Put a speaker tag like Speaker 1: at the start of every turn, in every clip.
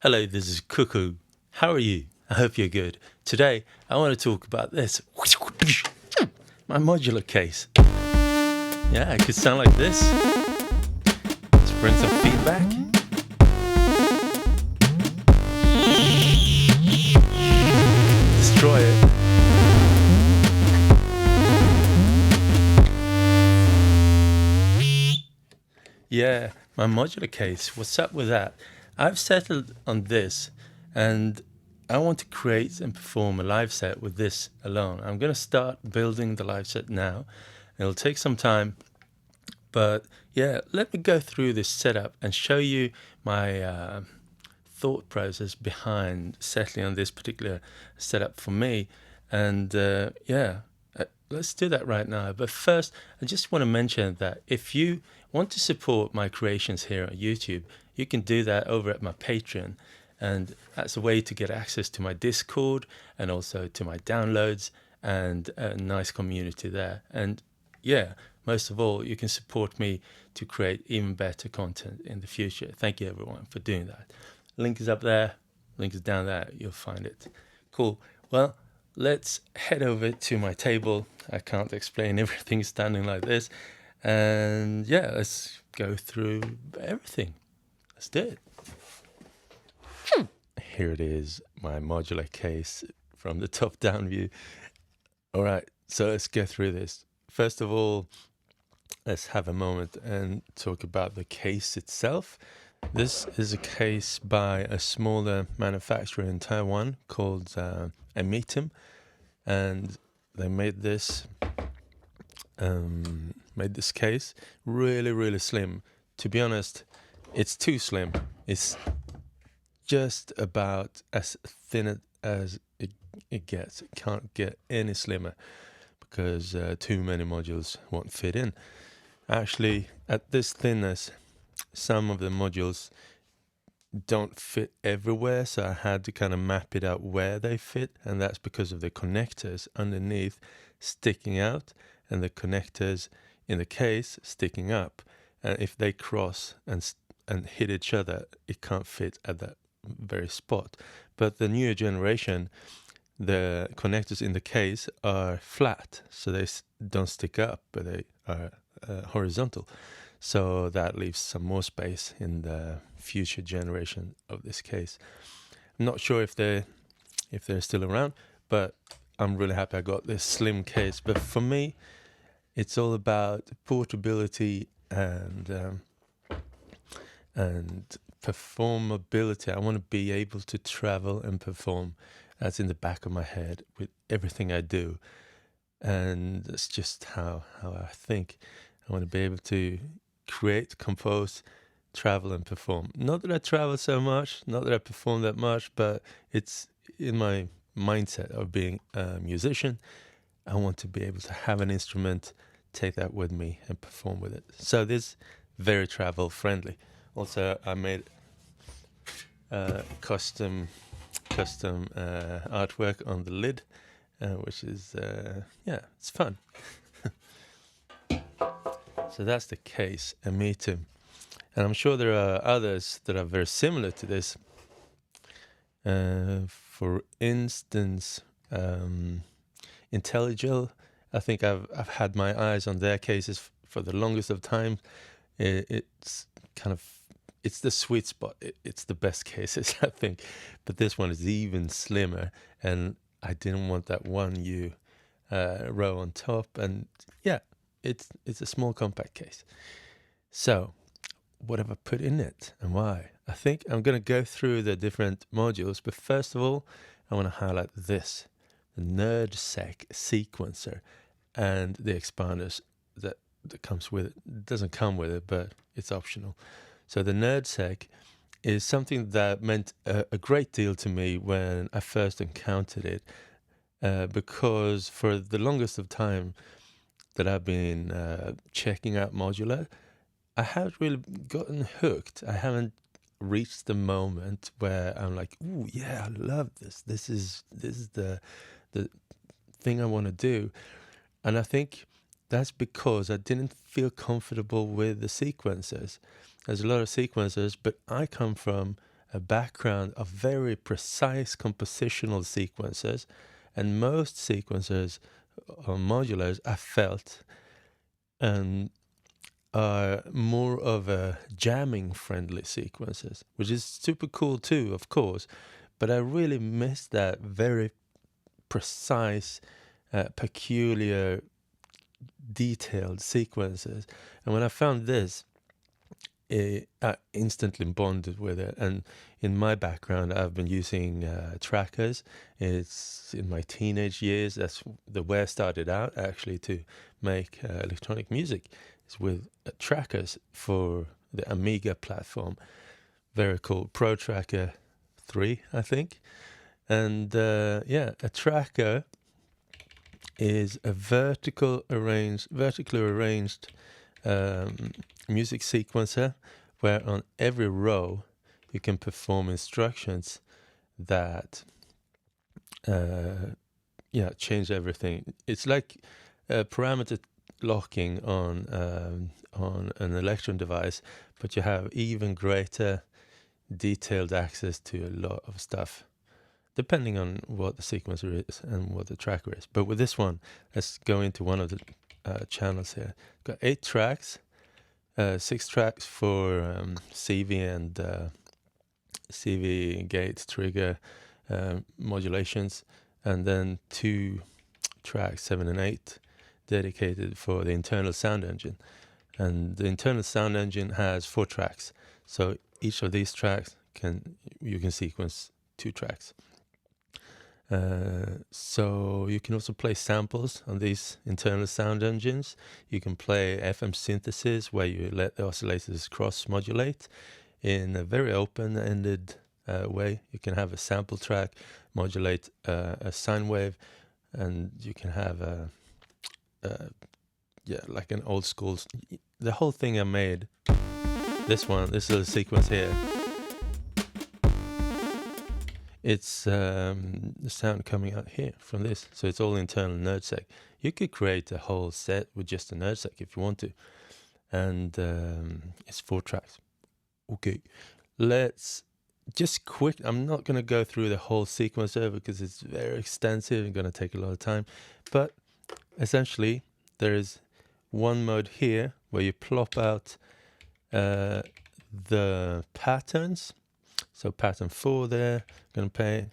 Speaker 1: Hello, this is Cuckoo. How are you? I hope you're good. Today, I want to talk about this. My modular case. Yeah, it could sound like this. Let's bring some feedback. Destroy it. Yeah, my modular case. What's up with that? I've settled on this, and I want to create and perform a live set with this alone. I'm going to start building the live set now. It'll take some time, but yeah, let me go through this setup and show you my thought process behind settling on this particular setup for me. And let's do that right now. But first, I just want to mention that if you want to support my creations here on YouTube, you can do that over at my Patreon. And that's a way to get access to my Discord and also to my downloads and a nice community there. And yeah, most of all, you can support me to create even better content in the future. Thank you, everyone, for doing that. Link is up there. Link is down there. You'll find it. Cool. Well, let's head over to my table. I can't explain everything standing like this. And yeah, let's go through everything. Let's do it. Here it is, my modular case from the top-down view. All right, so let's go through this. First of all, let's have a moment and talk about the case itself. This is a case by a smaller manufacturer in Taiwan called Ep.1, and they made this case really slim. To be honest, it's too slim. It's just about as thin as it gets. It can't get any slimmer because too many modules won't fit in. Actually, at this thinness, some of the modules don't fit everywhere, so I had to kind of map it out where they fit, and that's because of the connectors underneath sticking out and the connectors in the case sticking up. And if they cross and hit each other, it can't fit at that very spot. But the newer generation, the connectors in the case are flat, so they don't stick up, but they are horizontal. So that leaves some more space in the future generation of this case. I'm not sure if they're still around, but I'm really happy I got this slim case. But for me, it's all about portability and performability. I want to be able to travel and perform. That's in the back of my head with everything I do. And that's just how I think. I want to be able to create, compose, travel and perform. Not that I travel so much, not that I perform that much, but it's in my mindset of being a musician. I want to be able to have an instrument, take that with me and perform with it. So this is very travel friendly. Also, I made custom artwork on the lid, which is it's fun. So that's the case, a Ep.1. And I'm sure there are others that are very similar to this. For instance, Intelligil, I think I've had my eyes on their cases for the longest of time. It's the sweet spot. It's the best cases, I think. But this one is even slimmer, and I didn't want that 1U row on top. And yeah, it's a small compact case. So what have I put in it and why? I think I'm going to go through the different modules, but first of all, I want to highlight this, the Nerdseq sequencer and the expanders that comes with it. It doesn't come with it, but it's optional. So the Nerdseq is something that meant a great deal to me when I first encountered it, because for the longest of time that I've been checking out modular, I haven't really gotten hooked. I haven't reached the moment where I'm like, ooh, yeah, I love this. This is the thing I want to do. And I think that's because I didn't feel comfortable with the sequencers. There's a lot of sequencers, but I come from a background of very precise compositional sequences, and most sequencers or modulars I felt are more of a jamming friendly sequences, which is super cool too, of course, but I really miss that very precise, peculiar, detailed sequences. And when I found this, I instantly bonded with it. And in my background, I've been using trackers. It's in my teenage years. That's the way I started out, actually, to make electronic music. It's with trackers for the Amiga platform. Very cool. Pro Tracker 3, I think. And yeah, a tracker is a vertically arranged music sequencer where on every row you can perform instructions that change everything. It's like parameter locking on an Electron device, but you have even greater detailed access to a lot of stuff, depending on what the sequencer is and what the tracker is. But with this one, let's go into one of the channels here. Got 8 tracks, 6 tracks for CV and CV gate trigger modulations, and then 2 tracks, 7 and 8, dedicated for the internal sound engine. And the internal sound engine has 4 tracks, so each of these tracks you can sequence 2 tracks. So you can also play samples on these internal sound engines. You can play FM synthesis, where you let the oscillators cross-modulate in a very open-ended way. You can have a sample track modulate a sine wave, and you can have like an old school. The whole thing I made. This is a sequence here. It's the sound coming out here from this. So it's all internal Nerdseq. You could create a whole set with just a Nerdseq if you want to. And it's 4 tracks. Okay, let's just I'm not going to go through the whole sequencer because it's very extensive and going to take a lot of time. But essentially, there is one mode here where you plop out the patterns. So pattern 4 there, going to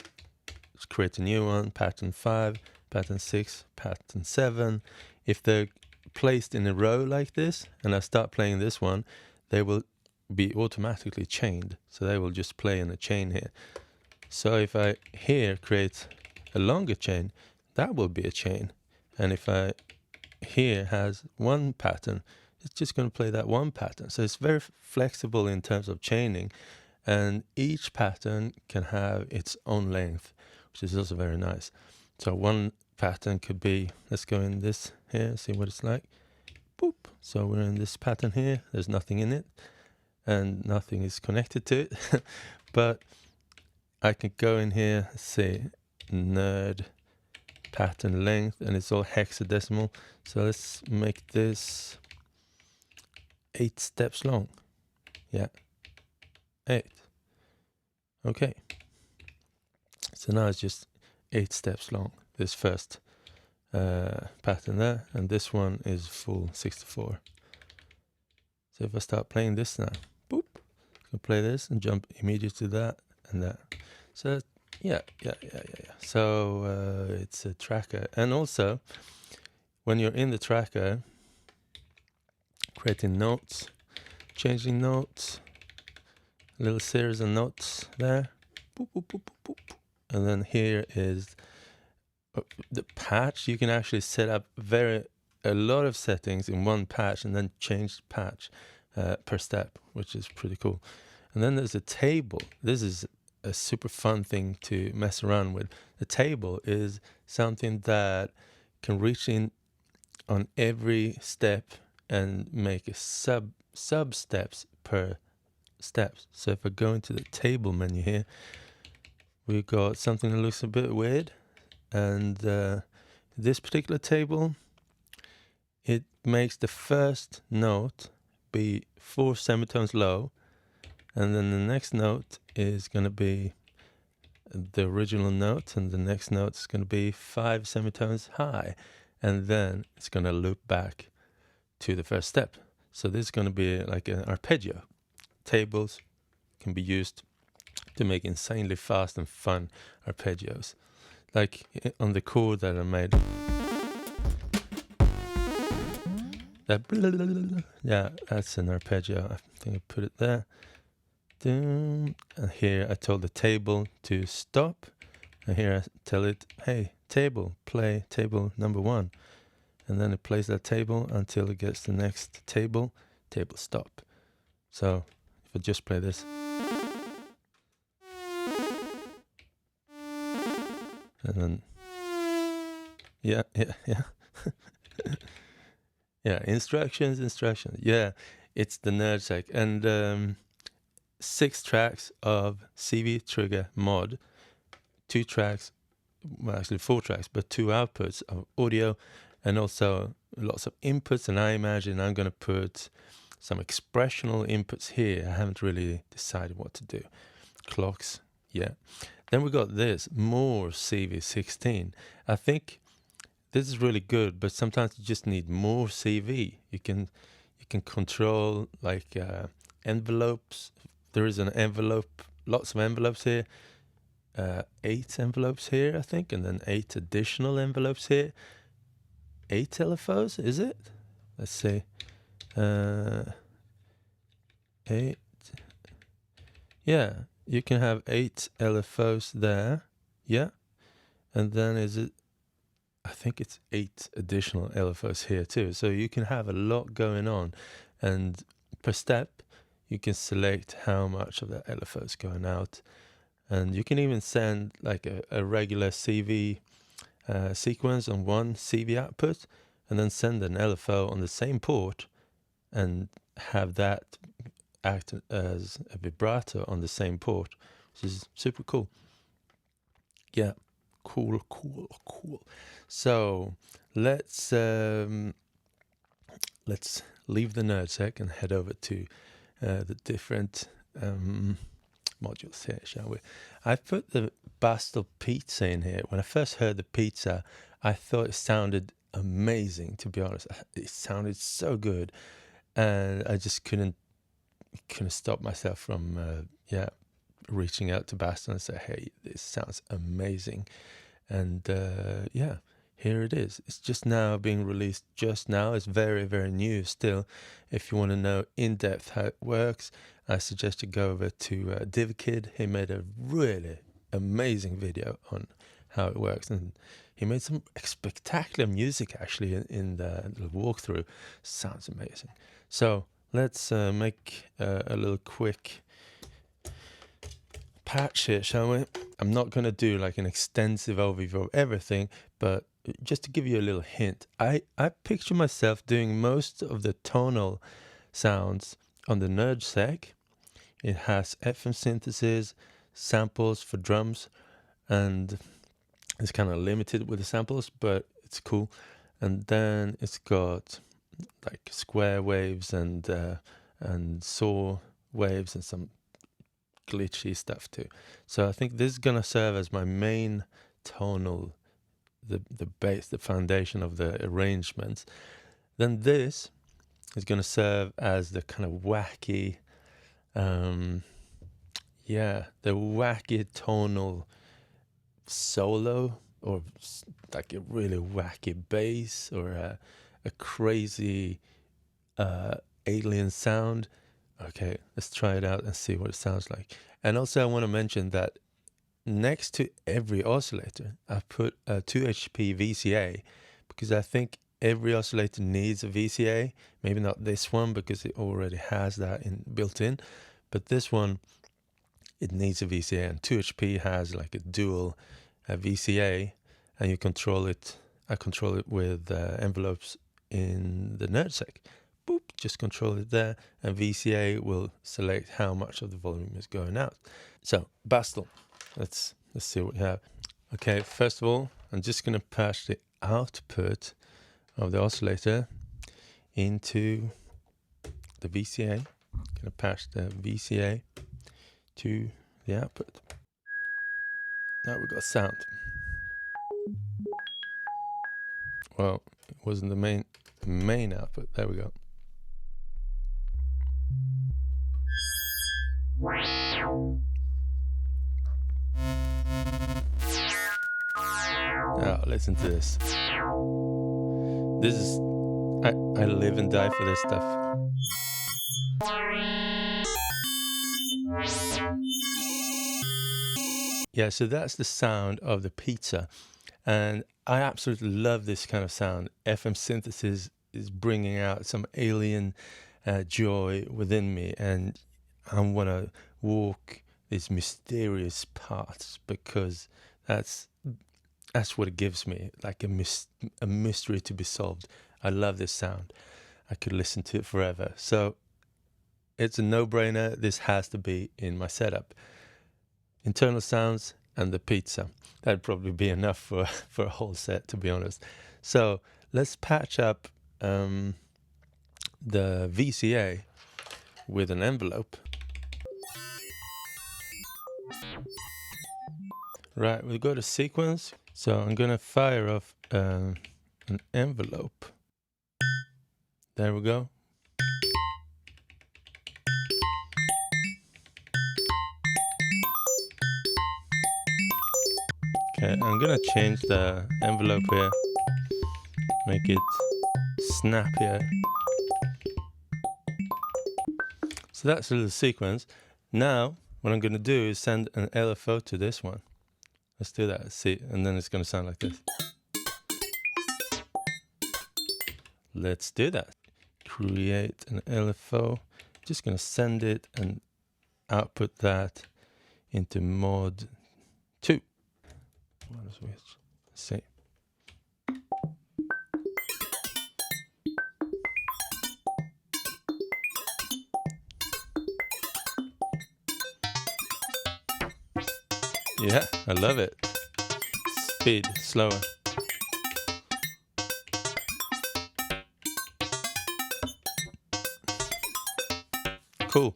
Speaker 1: let's create a new one, pattern 5, pattern 6, pattern 7. If they're placed in a row like this, and I start playing this one, they will be automatically chained. So they will just play in a chain here. So if I here create a longer chain, that will be a chain. And if I here has one pattern, it's just going to play that one pattern. So it's very flexible in terms of chaining. And each pattern can have its own length, which is also very nice. So one pattern could be, let's go in this here, see what it's like. Boop. So we're in this pattern here. There's nothing in it, and nothing is connected to it. But I can go in here, say nerd pattern length, and it's all hexadecimal. So let's make this 8 steps long. Yeah. 8. Okay. So now it's just 8 steps long, this first pattern there, and this one is full 64. So if I start playing this now, boop, I can play this and jump immediately to that and that. So yeah. So it's a tracker. And also, when you're in the tracker, creating notes, changing notes, a little series of notes there, boop, boop, boop, boop, boop. And then here is the patch. You can actually set up a lot of settings in one patch and then change the patch per step, which is pretty cool. And then there's a table. This is a super fun thing to mess around with. The table is something that can reach in on every step and make a sub steps per steps. So if I go into the table menu here, we've got something that looks a bit weird, and this particular table, it makes the first note be 4 semitones low And then the next note is going to be the original note, and the next note is going to be 5 semitones high, and then it's going to loop back to the first step. So this is going to be like an arpeggio. Tables can be used to make insanely fast and fun arpeggios. Like on the chord that I made. That yeah, that's an arpeggio. I think I put it there. And here I told the table to stop. And here I tell it, hey, table, play table number 1. And then it plays that table until it gets the next table, table stop. So if I just play this. And then, yeah. Yeah, instructions. Yeah, it's the Nerdseq. And 6 tracks of CV trigger mod, 2 tracks, well actually 4 tracks, but 2 outputs of audio, and also lots of inputs. And I imagine I'm going to put some expressional inputs here. I haven't really decided what to do. Clocks, yeah. Then we got this, more CV16. I think this is really good, but sometimes you just need more CV. You can control like envelopes. There is an envelope, lots of envelopes here. 8 envelopes here, I think, and then 8 additional envelopes here. 8 LFOs, is it? Let's see. 8. Yeah, you can have 8 LFOs there. Yeah. And then is it, I think it's 8 additional LFOs here too. So you can have a lot going on. And per step, you can select how much of that LFO is going out. And you can even send like a regular CV sequence on one CV output, and then send an LFO on the same port and have that act as a vibrato on the same port, which is super cool. Yeah, cool. So let's leave the Nerdseq and head over to the different modules here, shall we? I put the Bastel pizza in here. When I first heard the pizza, I thought it sounded amazing, to be honest. It sounded so good, and I just couldn't stop myself from reaching out to Bastel and say, hey, this sounds amazing. And yeah, here it is. It's just now being released just now. It's very, very new still. If you want to know in depth how it works, I suggest you go over to DivKid. He made a really amazing video on how it works, and he made some spectacular music actually in the walkthrough. Sounds amazing. So let's make a little quick patch here, shall we? I'm not going to do like an extensive overview of everything, but just to give you a little hint, I picture myself doing most of the tonal sounds on the Nerdseq. It has FM synthesis, samples for drums, and it's kind of limited with the samples, but it's cool. And then it's got like square waves and saw waves and some glitchy stuff too. So I think this is gonna serve as my main tonal, the base, the foundation of the arrangements. Then this is gonna serve as the kind of wacky, the wacky tonal solo, or like a really wacky bass, or a crazy alien sound. Okay, let's try it out and see what it sounds like. And also I want to mention that next to every oscillator, I put a 2 HP VCA, because I think every oscillator needs a VCA. Maybe not this one because it already has that built in, but this one, it needs a VCA, and 2 HP has like a dual VCA, and you control it. I control it with envelopes in the Nerdseq. Boop, just control it there, and VCA will select how much of the volume is going out. So Bastel, let's see what we have. Okay, first of all, I'm just going to patch the output of the oscillator into the VCA. Going to patch the VCA to the output. Now we got sound. Well, it wasn't the main output. There we go. Now listen to this. This is I live and die for this stuff. Yeah, so that's the sound of the pizza, and I absolutely love this kind of sound. FM synthesis is bringing out some alien joy within me, and I want to walk these mysterious paths because that's what it gives me, like a mystery to be solved. I love this sound. I could listen to it forever. So it's a no-brainer. This has to be in my setup. Internal sounds and the pizza. That'd probably be enough for a whole set, to be honest. So let's patch up the VCA with an envelope. Right, we'll go to sequence. So I'm going to fire off an envelope. There we go. Okay, I'm going to change the envelope here. Make it snappier. So that's a little sequence. Now, what I'm going to do is send an LFO to this one. Let's do that. Let's see, and then it's going to sound like this. Let's do that. Create an LFO. Just going to send it and output that into mod 2. Let's see. Yeah, I love it. Speed, slower. Cool.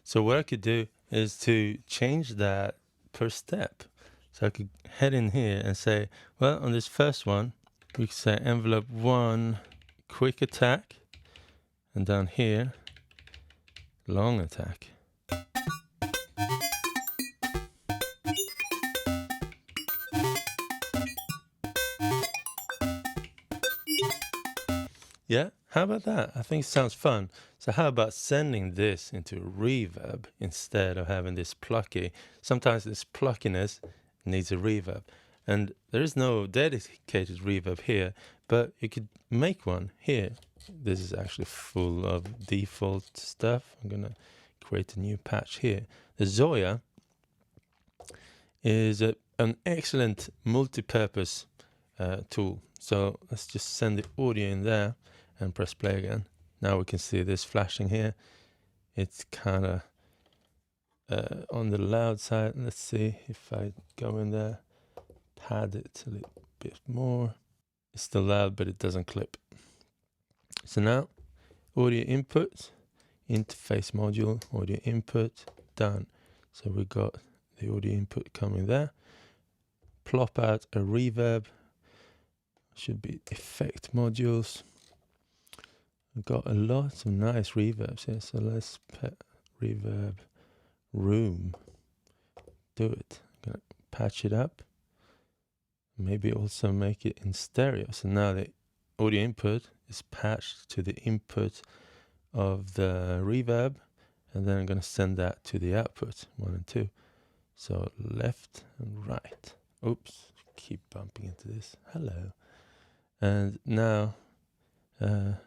Speaker 1: So what I could do is to change that per step. So I could head in here and say, well, on this first one, we could say envelope 1, quick attack. And down here, long attack. Yeah, how about that? I think it sounds fun. So how about sending this into reverb instead of having this plucky? Sometimes this pluckiness needs a reverb. And there is no dedicated reverb here, but you could make one here. This is actually full of default stuff. I'm going to create a new patch here. The Zoya is an excellent multi-purpose tool. So let's just send the audio in there and press play again. Now we can see this flashing here. It's kind of on the loud side. Let's see if I go in there, pad it a little bit more. It's still loud, but it doesn't clip. So now, audio input, interface module, audio input, done. So we got the audio input coming there. Plop out a reverb. Should be effect modules. We've got a lot of nice reverbs here. So let's put reverb room. Do it. I'm gonna patch it up. Maybe also make it in stereo. So now the audio input is patched to the input of the reverb, and then I'm going to send that to the output 1 and 2. So left and right. Oops, keep bumping into this. Hello. And now the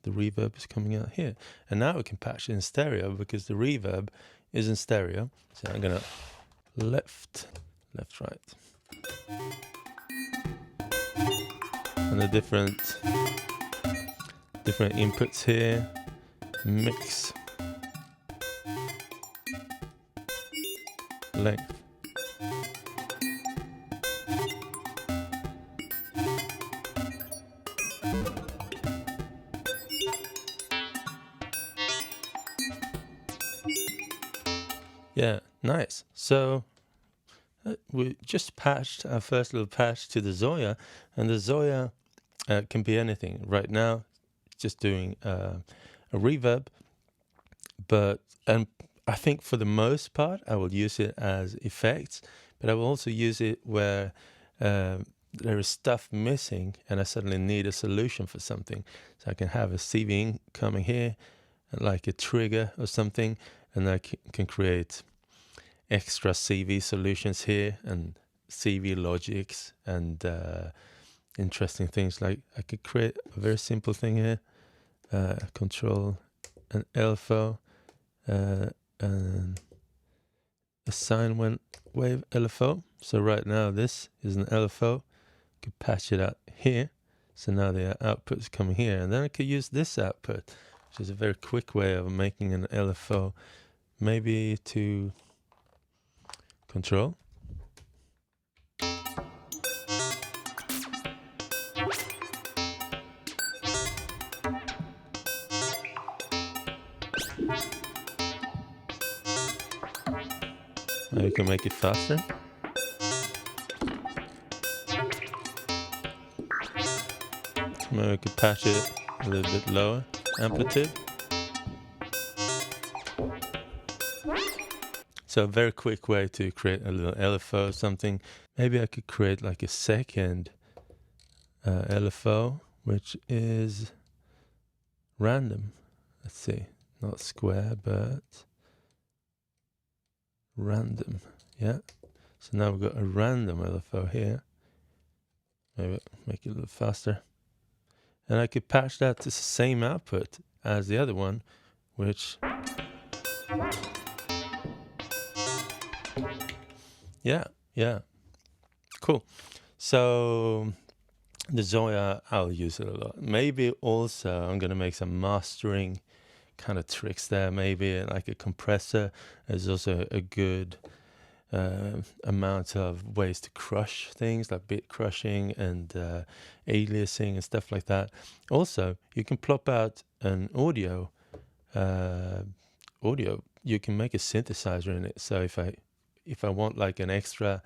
Speaker 1: reverb is coming out here. And now we can patch it in stereo because the reverb is in stereo. So I'm going to left, right. And the different inputs here. Mix. Length. Nice. So we just patched our first little patch to the Zoya, and the Zoya can be anything. Right now, just doing a reverb, and I think for the most part, I will use it as effects, but I will also use it where there is stuff missing and I suddenly need a solution for something. So I can have a CV coming here, like a trigger or something, and I can create extra CV solutions here and CV logics and interesting things. Like I could create a very simple thing here, control an LFO and a sine wave LFO. So right now this is an LFO. I could patch it out here. So now the output is coming here, and then I could use this output, which is a very quick way of making an LFO, maybe to control. Now you can make it faster. Maybe we could patch it a little bit lower amplitude. So a very quick way to create a little LFO or something. Maybe I could create like a second LFO, which is random. Let's see, not square, but random. Yeah. So now we've got a random LFO here. Maybe make it a little faster. And I could patch that to the same output as the other one, which... Yeah. Cool. So the Zoya, I'll use it a lot. Maybe also I'm going to make some mastering kind of tricks there. Maybe like a compressor is also a good amount of ways to crush things, like bit crushing and aliasing and stuff like that. Also, you can plop out an audio. You can make a synthesizer in it. So if I want like an extra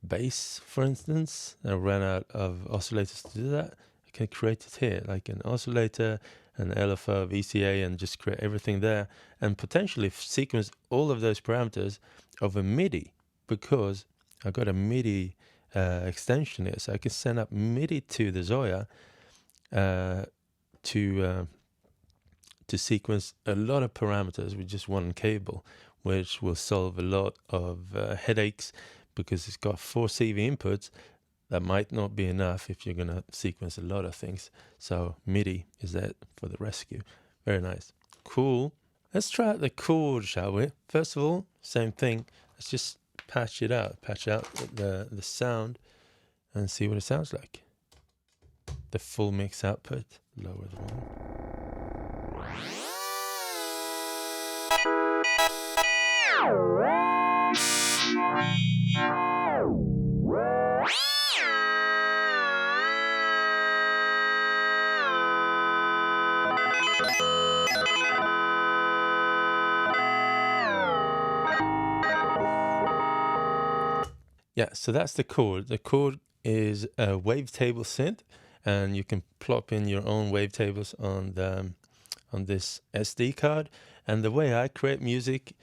Speaker 1: bass, for instance, I ran out of oscillators to do that, I can create it here, like an oscillator, an LFO, VCA, and just create everything there, and potentially sequence all of those parameters over MIDI, because I've got a MIDI extension here, so I can send up MIDI to the Zoya to sequence a lot of parameters with just one cable, which will solve a lot of headaches, because it's got 4 CV inputs. That might not be enough if you're going to sequence a lot of things. So MIDI is there for the rescue. Very nice. Cool. Let's try out the chord, shall we? First of all, same thing. Let's just patch it out. Patch out the sound and see what it sounds like. The full mix output. Lower the one. Yeah, so that's the chord. The chord is a wavetable synth, and you can plop in your own wavetables on this SD card. And the way I create music,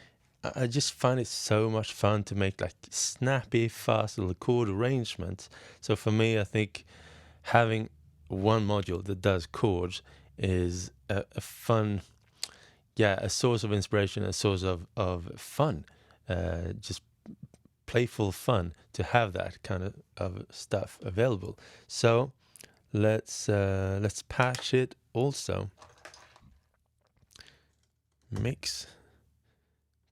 Speaker 1: I just find it so much fun to make like snappy, fast little chord arrangements. So for me, I think having one module that does chords is a fun, a source of inspiration, a source of fun, just playful fun to have that kind of stuff available. So let's patch it also. Mix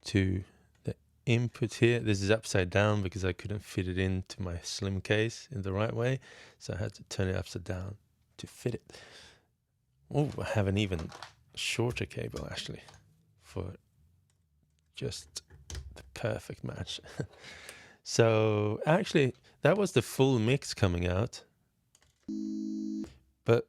Speaker 1: to the input here. This is upside down because I couldn't fit it into my slim case in the right way, so I had to turn it upside down to fit it. Oh, I have an even shorter cable actually for just the perfect match. So actually that was the full mix coming out, but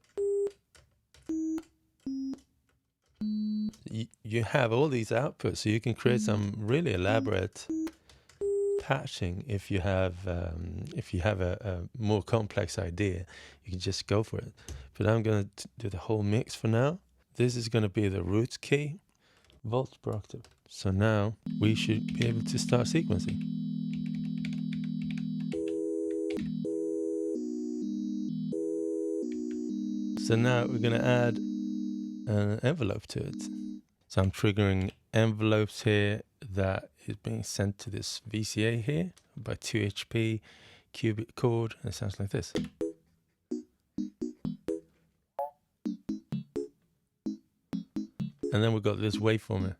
Speaker 1: you have all these outputs, so you can create some really elaborate patching, if you have a more complex idea, you can just go for it. But I'm going to do the whole mix for now. This is going to be the root key, volts per octave. So now we should be able to start sequencing. So now we're going to add an envelope to it. So I'm triggering envelopes here that is being sent to this VCA here by 2 HP qubit chord, and it sounds like this. And then we've got this waveform here.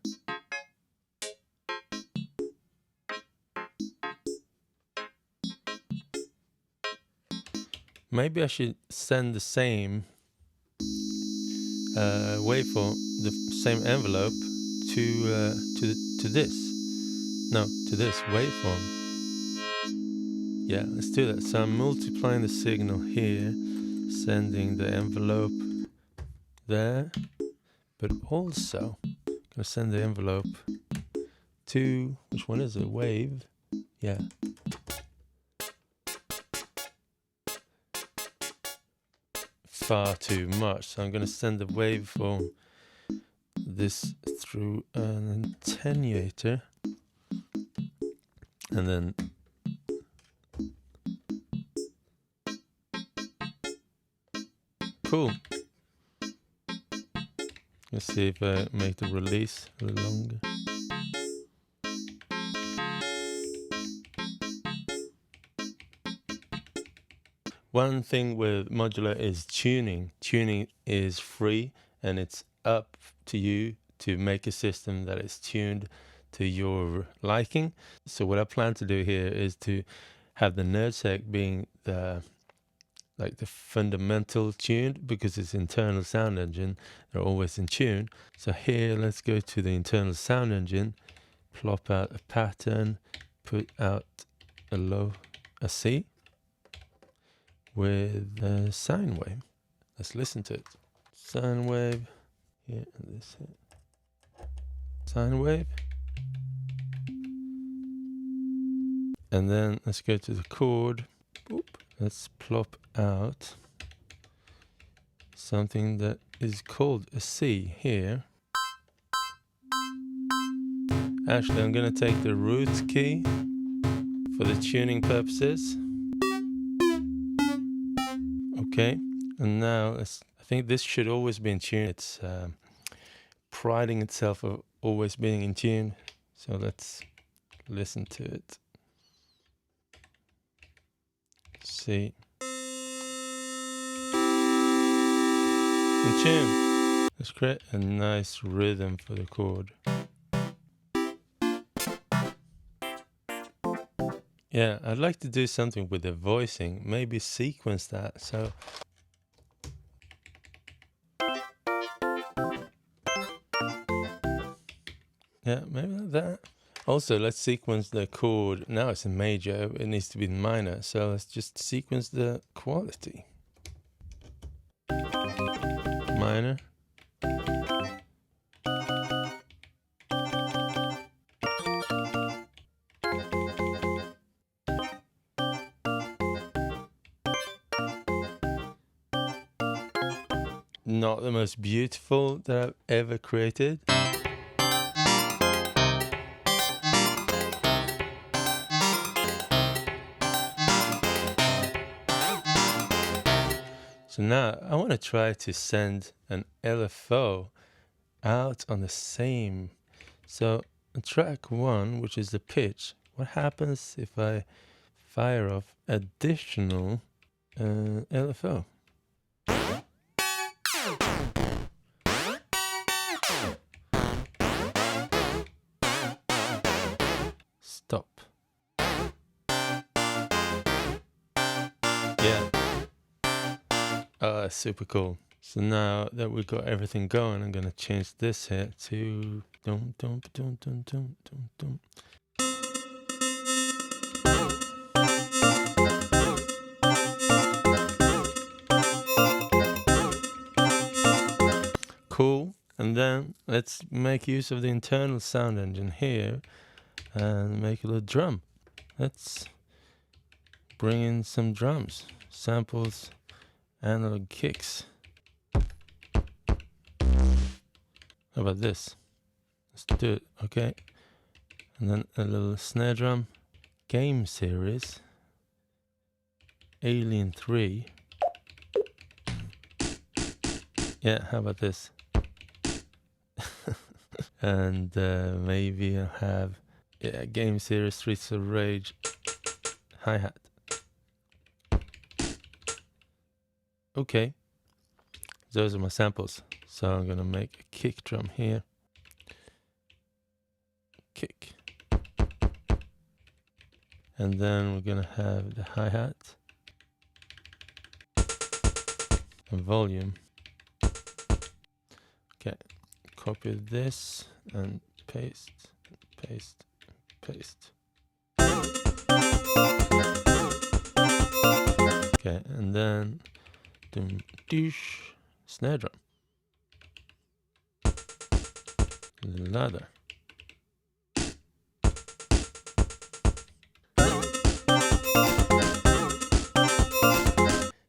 Speaker 1: Maybe I should send the same waveform, the same envelope to this. No, to this waveform. Yeah, let's do that. So I'm multiplying the signal here, sending the envelope there, but also I'm gonna send the envelope to, which one is it? Wave? Yeah. Far too much, so I'm going to send the waveform this through an attenuator, and then cool. Let's see if I make the release a little longer. One thing with modular is tuning. Tuning is free, and it's up to you to make a system that is tuned to your liking. So what I plan to do here is to have the Nerdseq being the fundamental tuned, because it's internal sound engine. They're always in tune. So here, let's go to the internal sound engine, plop out a pattern, put out a C with a sine wave. Let's listen to it. Sine wave here and this here. Sine wave. And then let's go to the chord. Oop. Let's plop out something that is called a C here. Actually, I'm going to take the root key for the tuning purposes. Okay, and now I think this should always be in tune. It's priding itself of always being in tune. So let's listen to it. See. In tune. Let's create a nice rhythm for the chord. Yeah, I'd like to do something with the voicing, maybe sequence that. So yeah, maybe like that. Also, let's sequence the chord. Now it's in major, it needs to be in minor. So let's just sequence the quality. Minor. Not the most beautiful that I've ever created. So now I want to try to send an LFO out on the same. So track 1, which is the pitch, what happens if I fire off additional LFO? Stop. Yeah. Oh, that's super cool. So now that we've got everything going, I'm going to change this here to dum dum dum dum dum dum dum. Cool. And then let's make use of the internal sound engine here and make a little drum. let's bring in some drums, samples, analog kicks. How about this? Let's do it, okay. And then a little snare drum. Game series. Alien 3. Yeah, how about this? And maybe I'll have game series Streets of Rage hi-hat. Okay, those are my samples. So I'm gonna make a kick drum here. Kick. And then we're gonna have the hi-hat and volume. Okay, copy this and paste, paste, paste. Okay, and then doom douche snare drum. Ladder.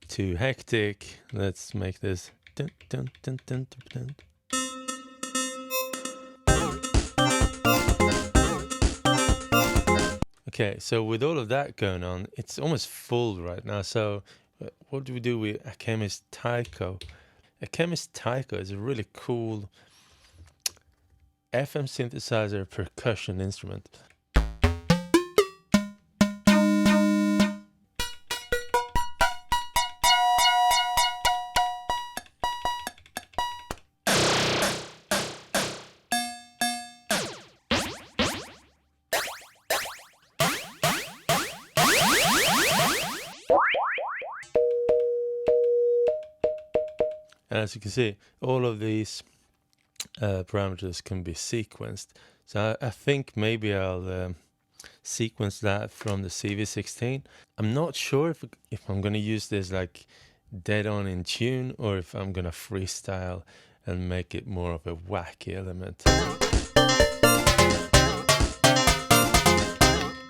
Speaker 1: Too hectic. Let's make this. Dun, dun, dun, dun, dun, dun. Okay, so with all of that going on, it's almost full right now. So what do we do with a Chemist Tycho? A Chemist Tycho is a really cool FM synthesizer percussion instrument. And as you can see, all of these parameters can be sequenced. So I think maybe I'll sequence that from the CV16. I'm not sure if I'm going to use this like dead on in tune or if I'm going to freestyle and make it more of a wacky element.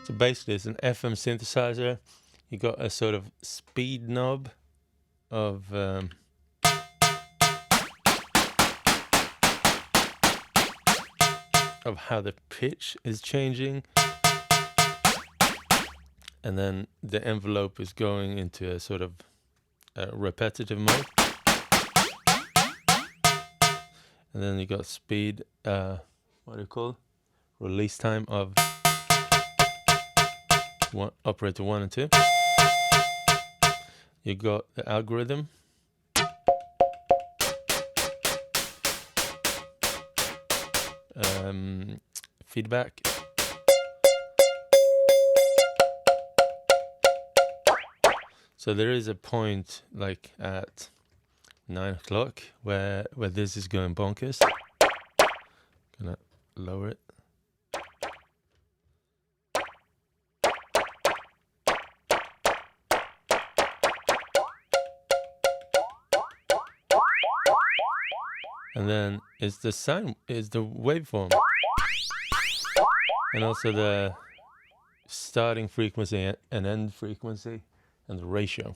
Speaker 1: So basically it's an FM synthesizer. You got a sort of speed knob of how the pitch is changing, and then the envelope is going into a sort of repetitive mode, and then you got speed, what do you call it? Release time of operator 1 and 2. You got the algorithm, feedback, so there is a point like at 9 o'clock where this is going bonkers. Gonna lower it. And then is the sound, is the waveform, and also the starting frequency and end frequency and the ratio.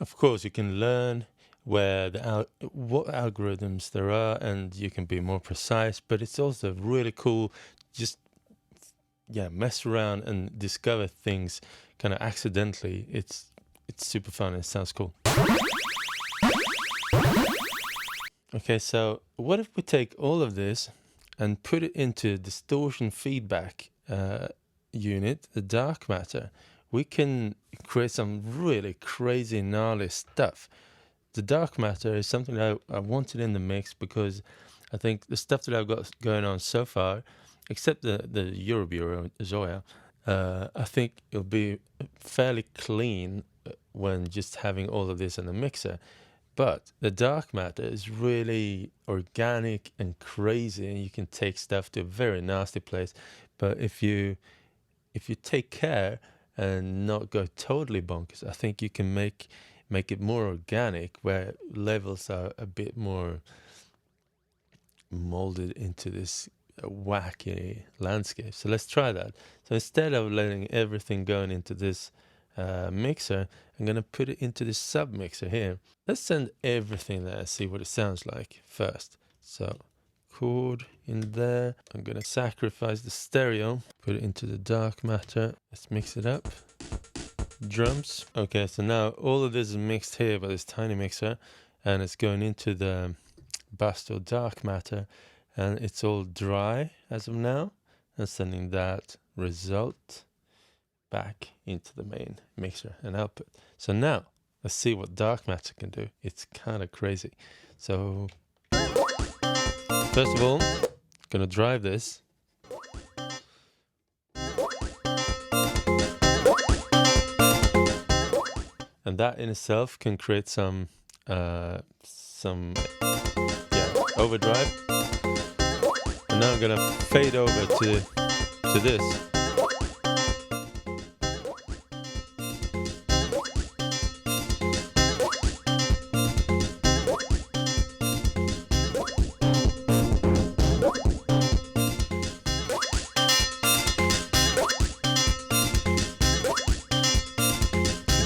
Speaker 1: Of course, you can learn where what algorithms there are, and you can be more precise. But it's also really cool, just mess around and discover things kind of accidentally. It's super fun. It sounds cool. Okay, so what if we take all of this and put it into distortion feedback unit, the dark matter, we can create some really crazy, gnarly stuff. The dark matter is something that I wanted in the mix because I think the stuff that I've got going on so far, except the Eurobureau Zoya, I think it'll be fairly clean when just having all of this in the mixer. But the dark matter is really organic and crazy, and you can take stuff to a very nasty place. But if you take care and not go totally bonkers, I think you can make it more organic, where levels are a bit more molded into this wacky landscape. So let's try that. So instead of letting everything going into this mixer, I'm gonna put it into this sub mixer here. Let's send everything there and see what it sounds like first. So chord in there. I'm gonna sacrifice the stereo, put it into the dark matter. Let's mix it up. Drums. Okay, so now all of this is mixed here by this tiny mixer, and it's going into the bass or dark matter, and it's all dry as of now, and sending that result back into the main mixer and output. So now let's see what dark matter can do. It's kind of crazy. So first of all, gonna drive this. And that in itself can create some overdrive. And now I'm gonna fade over to this.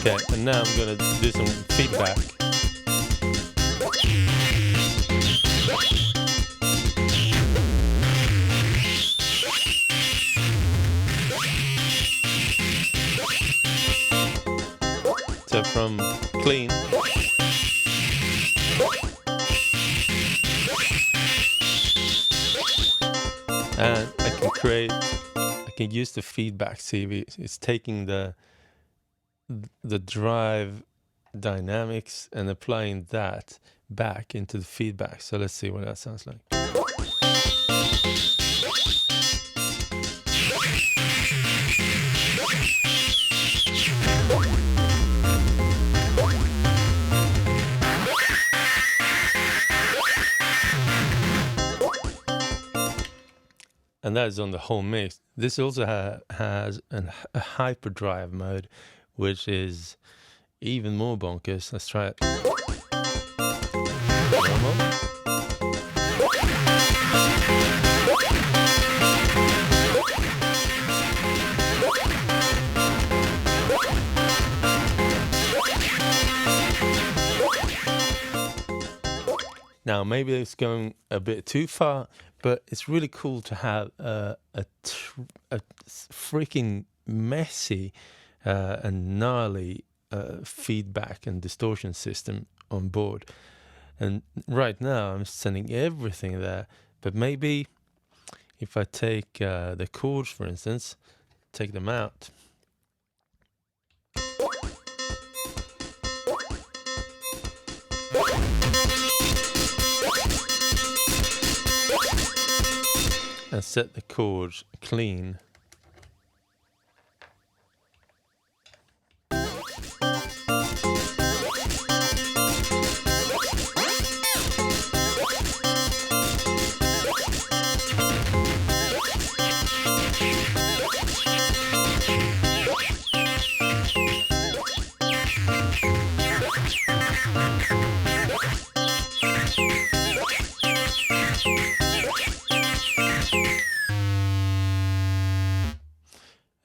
Speaker 1: Okay, and now I'm gonna do some feedback. So from clean, and I can use the feedback. See, it's taking the drive dynamics and applying that back into the feedback. So let's see what that sounds like. And that is on the whole mix. This also has a hyperdrive mode, which is even more bonkers. Let's try it. Normal. Now, maybe it's going a bit too far, but it's really cool to have a freaking messy and gnarly feedback and distortion system on board. And right now I'm sending everything there, but maybe if I take the chords, for instance, take them out, and set the chords clean.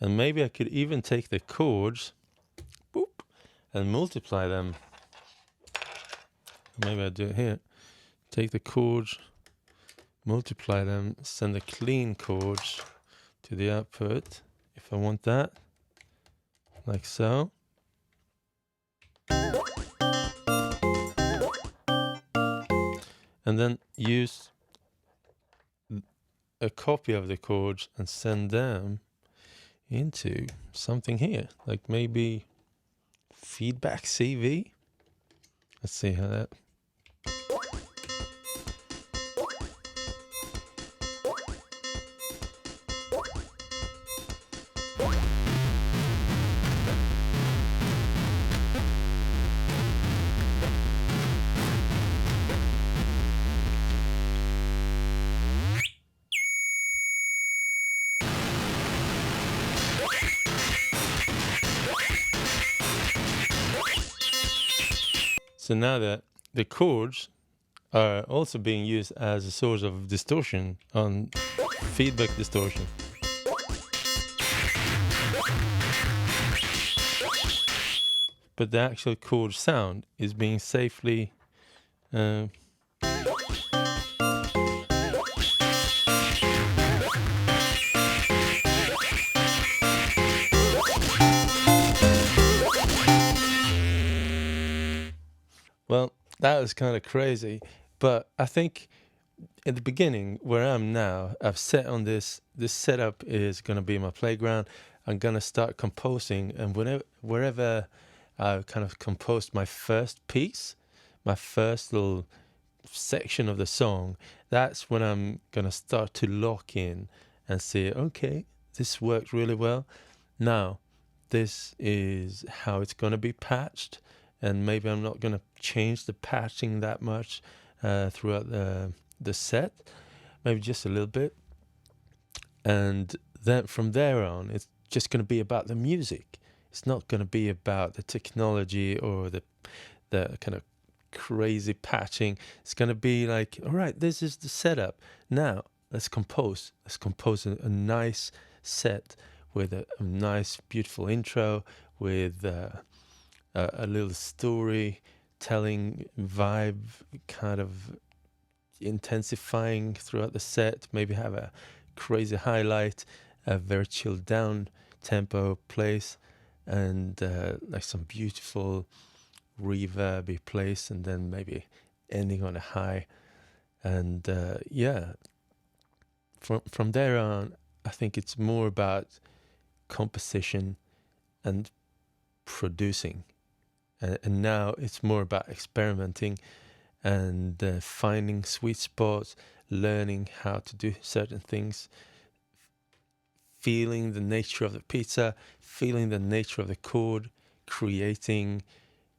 Speaker 1: And maybe I could even take the chords, boop, and multiply them. Maybe I'll do it here. Take the chords, multiply them, send the clean chords to the output, if I want that, like so. And then use a copy of the chords and send them into something here, like maybe feedback CV. Let's see how that. So now that the chords are also being used as a source of distortion on feedback distortion. But the actual chord sound is being safely well, that was kind of crazy, but I think at the beginning where I'm now, I've set on this setup is going to be my playground. I'm going to start composing, and wherever I've kind of composed my first piece, my first little section of the song, that's when I'm going to start to lock in and say, okay, this worked really well. Now, this is how it's going to be patched, and maybe I'm not going to change the patching that much throughout the set, maybe just a little bit. And then from there on, it's just going to be about the music. It's not going to be about the technology or the kind of crazy patching. It's going to be like, all right, this is the setup. Now let's compose. Let's compose a nice set with a nice, beautiful intro, with a little story telling vibe, kind of intensifying throughout the set. Maybe have a crazy highlight, a very chilled down tempo place, and like some beautiful reverby place, and then maybe ending on a high. And from there on, I think it's more about composition and producing, and now it's more about experimenting and finding sweet spots, learning how to do certain things, feeling the nature of the pizza, feeling the nature of the chord, creating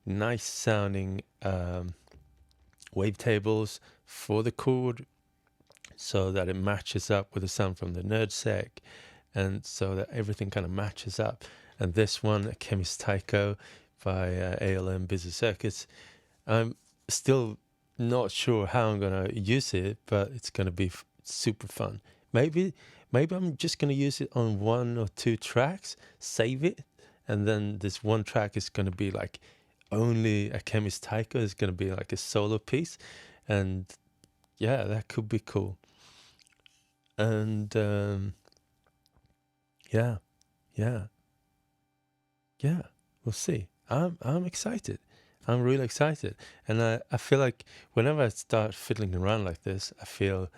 Speaker 1: nice sounding wavetables for the chord so that it matches up with the sound from the Nerdseq, and so that everything kind of matches up. And this one, a Chemist Tycho by ALM Busy Circuits, I'm still not sure how I'm going to use it, but it's going to be super fun. Maybe I'm just going to use it on 1 or 2 tracks, save it, and then this one track is going to be like only a Chemist Tycho. Is going to be like a solo piece, and yeah, that could be cool. And yeah, we'll see. I'm excited. I'm really excited, and I feel like whenever I start fiddling around like this, I feel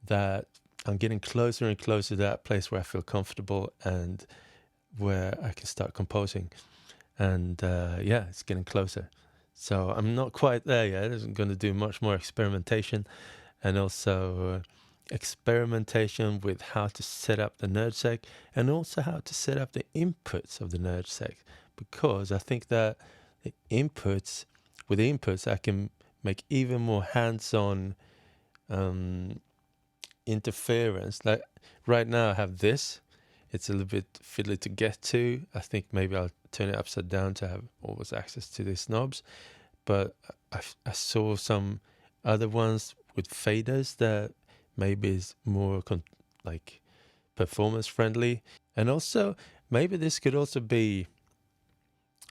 Speaker 1: that I'm getting closer and closer to that place where I feel comfortable and where I can start composing. And it's getting closer. So I'm not quite there yet. I'm going to do much more experimentation, and also experimentation with how to set up the Nerdseq, and also how to set up the inputs of the Nerdseq, because I think that with the inputs, I can make even more hands-on interference. Like right now I have this. It's a little bit fiddly to get to. I think maybe I'll turn it upside down to have always access to these knobs. But I saw some other ones with faders that maybe is more like performance friendly. And also maybe this could also be,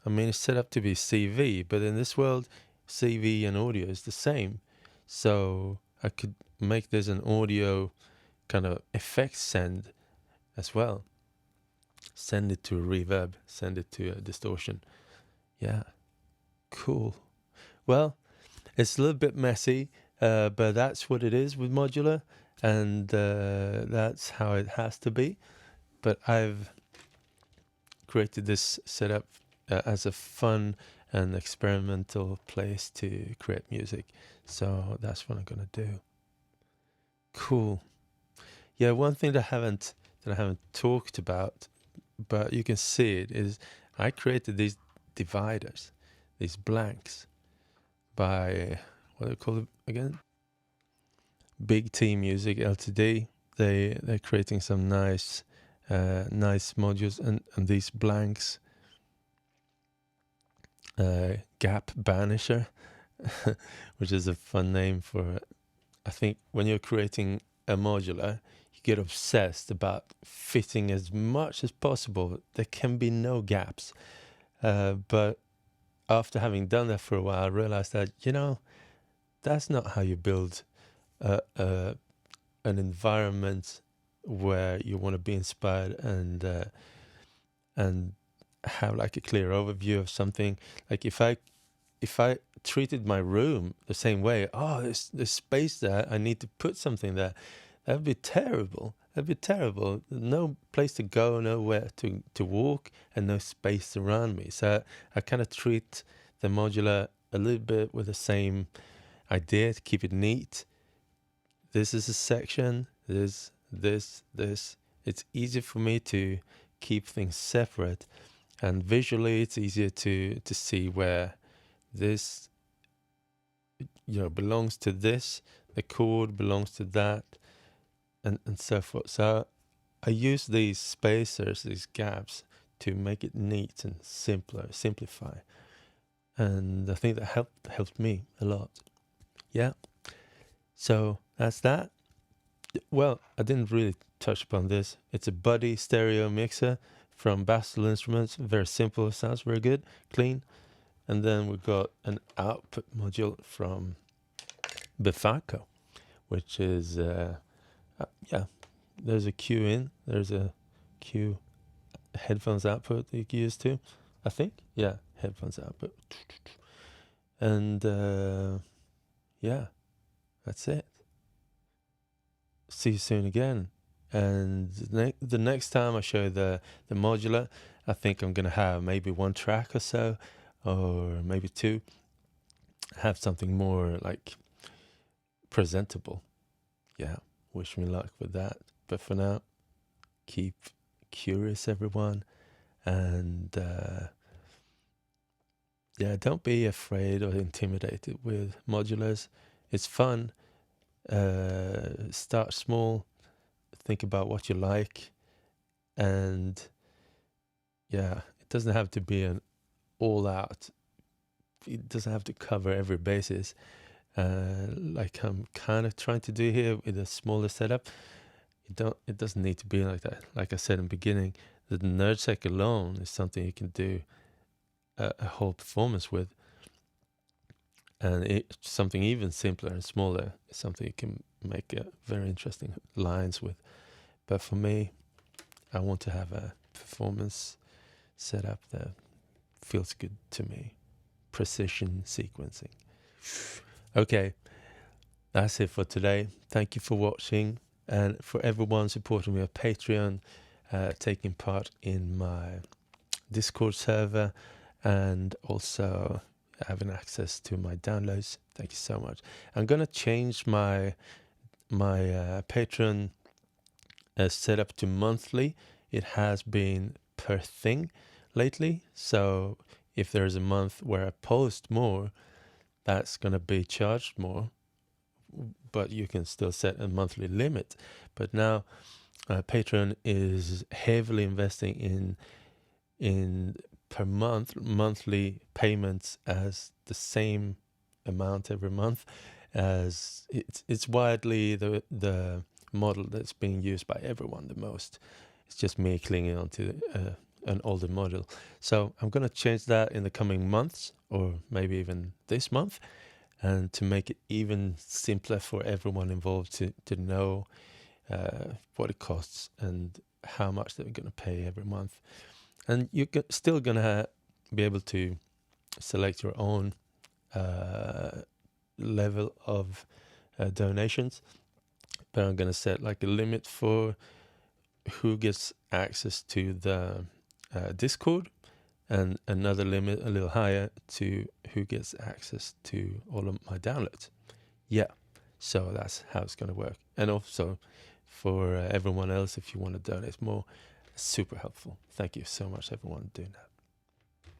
Speaker 1: I mean, it's set up to be CV, but in this world, CV and audio is the same. So I could make this an audio kind of effect send as well. Send it to a reverb, send it to a distortion. Yeah, cool. Well, it's a little bit messy, but that's what it is with modular, and that's how it has to be. But I've created this setup as a fun and experimental place to create music. So that's what I'm gonna do. Cool. Yeah, one thing that I haven't talked about, but you can see it, is I created these dividers, these blanks, by what do you call it again? Big T Music Ltd. They're creating some nice modules, and these blanks, gap banisher, which is a fun name for. I think when you're creating a modular, you get obsessed about fitting as much as possible. There can be no gaps. But after having done that for a while, I realized that, that's not how you build an environment where you want to be inspired and have like a clear overview of something. Like if I treated my room the same way, there's space there, I need to put something there, that would be terrible. That'd be terrible. No place to go, nowhere to walk, and no space around me. So I kind of treat the modular a little bit with the same idea, to keep it neat. This is a section, this. It's easy for me to keep things separate, and visually it's easier to see where this belongs to this, the chord belongs to that, and so forth. So I use these spacers, these gaps, to make it neat and simplify, and I think that helped me a lot. Yeah, so that's that. Well, I didn't really touch upon this. It's a Buddy stereo mixer from Bastel Instruments. Very simple, sounds very good, clean. And then we've got an output module from Befaco, which is, there's a Q in, there's a Q headphones output that you can use too, I think. Yeah, headphones output. And that's it. See you soon again. And the next time I show the modular, I think I'm going to have maybe one track or so, or maybe two. Have something more like presentable. Yeah, wish me luck with that. But for now, keep curious, everyone. And don't be afraid or intimidated with modulars. It's fun. Start small. Think about what you like. And it doesn't have to be an all out. It doesn't have to cover every basis. Like I'm kind of trying to do here with a smaller setup. It doesn't need to be like that. Like I said in the beginning, the Nerdseq alone is something you can do a whole performance with, and something even simpler and smaller is something you can make very interesting lines with. But for me, I want to have a performance setup that feels good to me. Precision sequencing. Okay, that's it for today. Thank you for watching, and for everyone supporting me on Patreon, taking part in my Discord server, and also having access to my downloads. Thank you so much. I'm gonna change my Patreon setup to monthly. It has been per thing lately, so if there's a month where I post more, that's gonna be charged more, but you can still set a monthly limit. But now Patreon is heavily investing in per monthly payments as the same amount every month, as it's widely the model that's being used by everyone the most. It's just me clinging on to an older model. So I'm going to change that in the coming months, or maybe even this month, and to make it even simpler for everyone involved to know what it costs and how much they're going to pay every month. And you're still going to be able to select your own level of donations, but I'm going to set like a limit for who gets access to the Discord, and another limit a little higher to who gets access to all of my downloads. Yeah, so that's how it's going to work. And also for everyone else, if you want to donate more, super helpful. Thank you so much, everyone, doing that.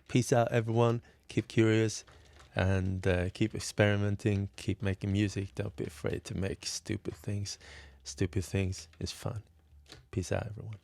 Speaker 1: Peace out, everyone. Keep curious and keep experimenting. Keep making music. Don't be afraid to make stupid things. Stupid things is fun. Peace out, everyone.